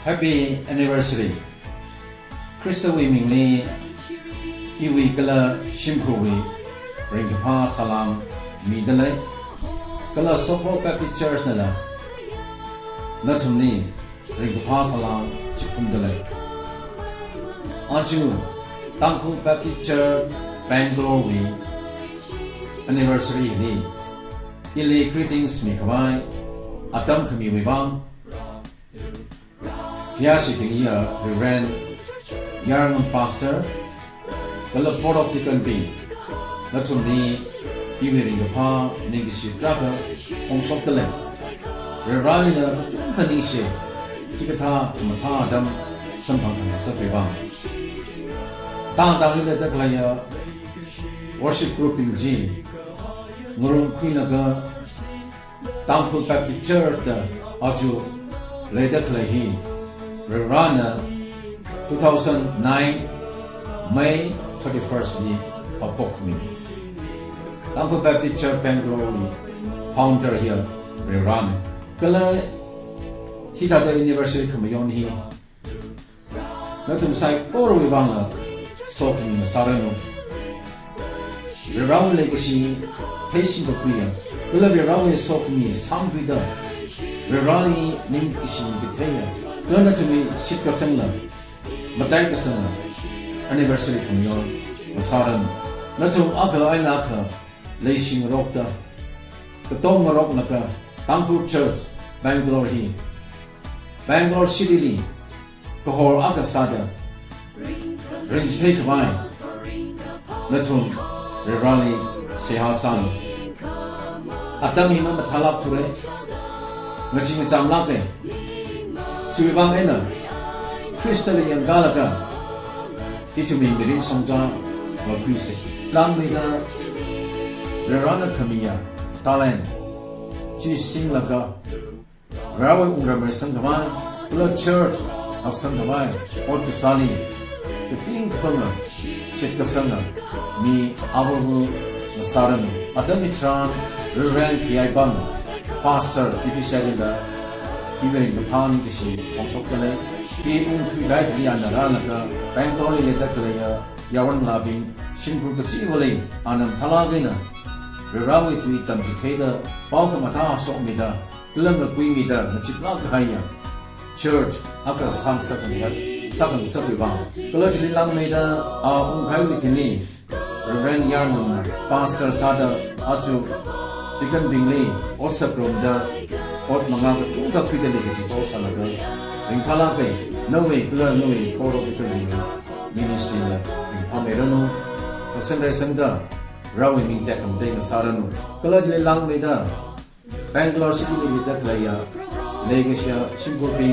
Happy anniversary คริสต์วีมิงลีอีวีกละชิมพูวีริงพาสลามมีดเลยกละโซโครแบปติเชิร์ชนั่นแหละนัทนี้ริงพาสลามจิคุมดเลยอาจูตั้งคู่แบปติเชิร์ชแบงกลอร์วี anniversary นี้อิลี greetings มีขบายอาดัมขมีวิบังพิอาชิคิงยาเรเรนยาร์นพาสเตอร์ก็เลย board of the company และทุนนี้อีเวริงกับพานิ่งชิดรักของชอบตะเล่เรื่องราวนี้นะจุ่มคันนี้เช่ที่กระทามาท่าดำสัมพันธ์กันสักไปบ้างต่างๆนี่เลยแต่ก็เลย worship group จริงๆงรุ่งคุยแล้วก็Tangkhul Baptist Church 的อาจูเลยแต่ก็เลยฮีเรื่องราวนี้2009 May 31st นี้พอพกมีTangkhul Baptist Church Bangalore founder here เรื่องราวนี้ก็เลยที่ท่าเด University ขมิ้นฮีแล้วถึงใส่ก็รู้บ้างละสอบมีสาระนู้เรื่องราวเลยก็สิ่งที่สิ่งก็คุยก็เลยเรื่องราวเลยสอบมีสังคุยได้เรื่องราวนี้นิ่งก็สิ่งก็เที่ยแล้วนั่นจะมีสิบกษัตริย์ละมาได้กษัตริย์ละ anniversary ขมิ้นมาสาระนู้นั่นจะอาเขอไอ้นักเลยสิ่งรบได้ก็ต้องมารบนักTangkhul Church Bangalore hi Bangalore City li kohor aka sada ring take vai nathum rally sehasan atami ma thalap thure ngaching chamla ke chui bang ena crystal yang galaka itumi mirin songja wa kwise lang ni da rana khamiya talentที่สิ่งละก็เราเองเราไม่สังเกตว่าเราเชิดอักษรทำไมอดสาลีก็ปิ้งกับงเช็ดกับสังมีอาวุธมาสารมีอัตมิตรานเรื่องที่ไอ้บังพาสเตอร์ที่พิเศษเลยที่เป็นกับพานิกชีของชกกันเลยอีที่ได้ที่อันนั้นแล้วก็แบงก์ตัวนี้เลยแต่ก็เลยยาวันลาบินชิมพูกจีวเลยอันนั้นทลายเลยนะเรื่องที่ตุยตั้งจิตให้ได้ป้องกันมาท่าสอบมีได้เรื่องกับคุยมีได้มันจิตลักให้ยังเชิดอากาศสังสักนิดสักนิดสักวิบังก็เลยที่ลังมีได้องค์ใครวิธีนี้เรื่องยานุนพาสเตอร์ซาดาอาจูที่กันบิงลีอดสักลมได้อดมังงะก็จุ่มกับคุยได้เลยจิตโตสันละกันเรื่องทลายก็นู่นก็เลยนู่นพอเราที่กันบิงลีมินิสทรีเลยเรื่องพาเมรนูก็เส้นได้สังได้เราเองมีแต่คำเตือนสารนุก็เลยจะลังไม่ได้ Bangalore City เลยแต่เลยเลยก็เชื่อชิมพูบิ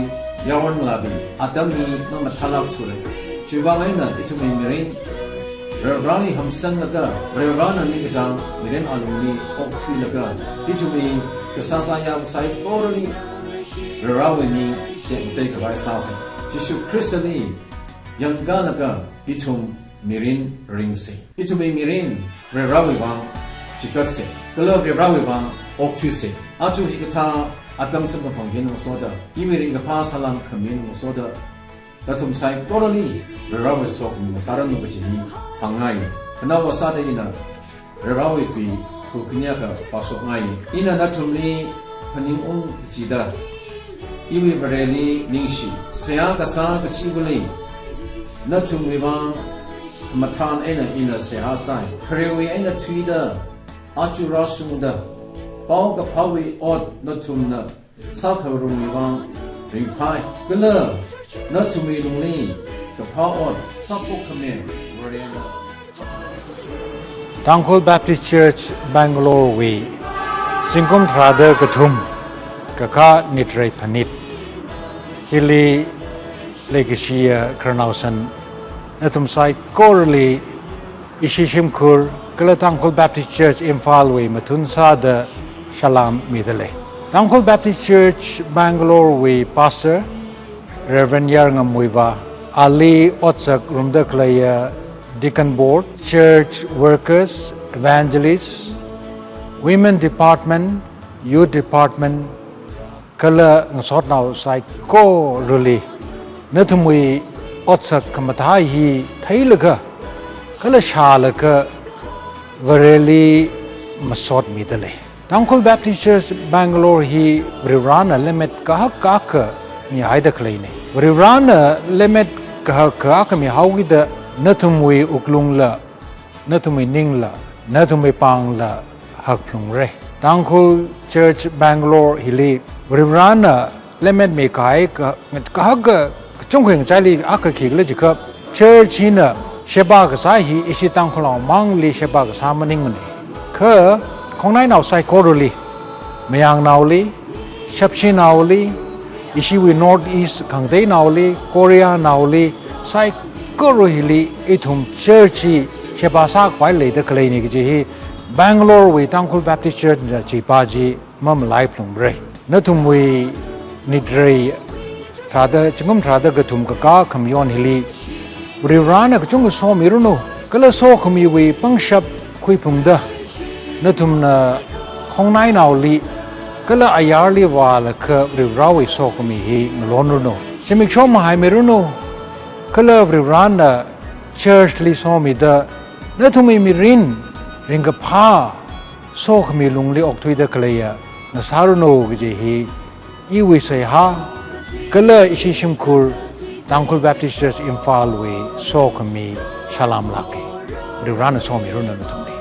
ยาวันลาบิอาดัมฮีมันมาทลายทุเรศชีวะไงนะที่ทุ่มมีรินเรื่องร้านนี้หำสังแล้วก็เรื่องร้านนี้ก็จังมีรินอารมณ์นี้ออกทุยแล้วก็ที่ทุ่มมีก็สาสายาใส่โกรณีเรื่องราวนี้เด็กเด็กกับไอ้สาสิที่สุคริสต์นี้ยังกันแล้วก็ที่ทุ่มมีรินริงสิที่ทุ่มมีรินเรื่องราววังจิกัดสิก็เลยเรื่องราววังออกทุยสิอาจูที่กท่าอาดัมสังกับพงเห็นมุสโดอีเมริงกับพาสลัมขมิ้นมุสโดแต่ทุ่มใส่กรณีเรื่องราวสอกมีสารนุกจีนีพังไงขณะว่าซาเดียนะเรื่องราวปีคุกนี้ก็ปัสสาวะไงอินานัทุ่มนี้พนิงองจีดาอีเวเรลีนิงชีเสียกับสากจีบุลีนัทุ่มวิบังมาทานเองอินาเสียหาไซครีวีเองทวีดาอาจูราสุดาป้องกับพาวีอดนัทุ่มนะสักรุ่งวิบังริงพายก็เลยนัทุ่มมีลุงลีกับพาอดสักพวกขมิ้นบริเวณ Tangkhul Baptist Church Bangalore we Singkum Thrada Kathum Kaka Nitrai Phanit Hili Legishia Kranausan Natum Sai Korli Ishishimkur Kala Tangkhul Baptist Church Imphal we Matun Sada Shalom Midale Tangkhul Baptist Church Bangalore we Pastor Reverend Yarngam Wiva Ali Otsak Rumdaklaya Deacon Board, Church Workers, Evangelists, Women Department, Youth Department, Kala Ngasot Now Sai Ko Ruli นทุมวยอดสักคำท้ายฮีไทยละก็ละชาละก็วเรลีมาสอดมีดเลยทั้งคนแบบที่เชื่อบังกลอร์ฮีบริวารน่ะเลเม็ดก็ฮักกะก็มีหายดักเลยเนี่ยบริวารน่ะเลเม็ดก็ฮักกะก็มีหาวิดะนทุมวยอุกลุงละนทุมวยนิ่งละนทุมวยปังละฮักพลุงเร่ทั้งคนเชิร์ชบังกลอร์ฮีลีบริวารน่ะเลเม็ดมีกายก็ฮักก็จงเห็นใจลีอักขีเลยจิครับเชิร์ชน่ะเชบากสายฮีอิชิตังคนเรามังลีเชบากสามันนิ่งมันคือของนายนาวไซโคโรลีไม่ยังนาวลีเชฟชินาวลีอิชิวีนอร์ทอีสต์ขังเตนาวลีเกาหลีนาวลีไซโคโรฮีลีอีทุ่มเชิร์ชีเชบาซากไว้เลยตะเคลนี่ก็จะฮีบังกลอร์วีตังคุลแบปติสต์เชิร์ชจะจีปาจีมั่มไลฟ์ลงเบรนั่นทุ่มวีนิดเรย์ทราดจึงกุมทราดก็ทุ่มกะกาขมยอนฮิลีบริวารน่ะก็จงก็โซมิรุโนก็เลยโซขมีวีปังชับคุยพุงเดะนั่นทุ่มน่ะของนายนาวลีก็เลยอายาลีว่าละคือบริวารวิโซขมีฮีนลอนรุโนจะมีชมมาให้มิรุโนก็เลยบริวารน่ะเชิร์ชลีโซมิเดะนั่นทุ่มมีรินกับผ้าโซขมีลุงลีออกทุยเดะเคลียนั่นสารุโนก็จะฮีอีวิเซฮาก็เลยอิชิชิมคูลTangkhul Baptist Church Imphal we so kami shalom lake bริวารน่ะโซมิรุโนนั่นทุ่มดี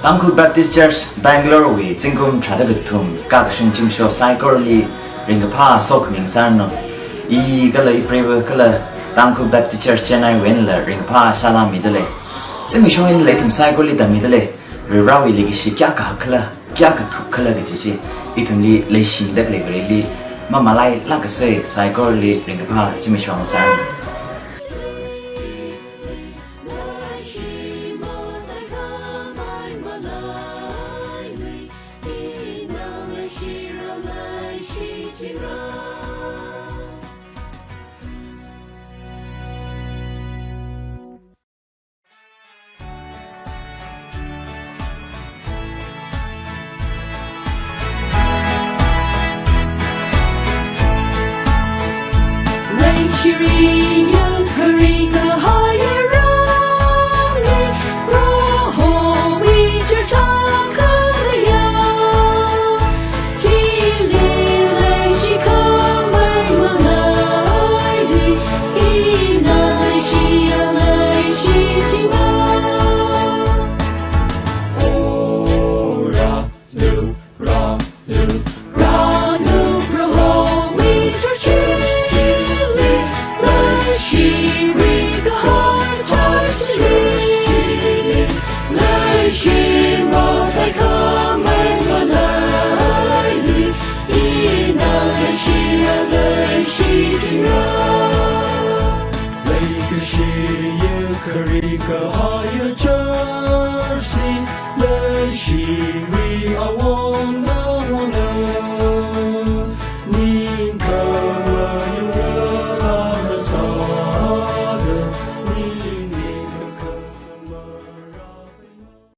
Tangkhul Baptist Church Bangalore we jingkum thada gutum ka shung chim sho sai korli ring pha sok ming san no I kala I prever kala Tangkhul Baptist Church Chennai wen la ring pha shala mi dele chimi sho in le tum sai korli da mi dele rawi le gi shi kya ka khala kya ka thu khala gi chi itum li le shin dak le li mama lai la ka se sai korli ring pha chimi sho san Higher jersey,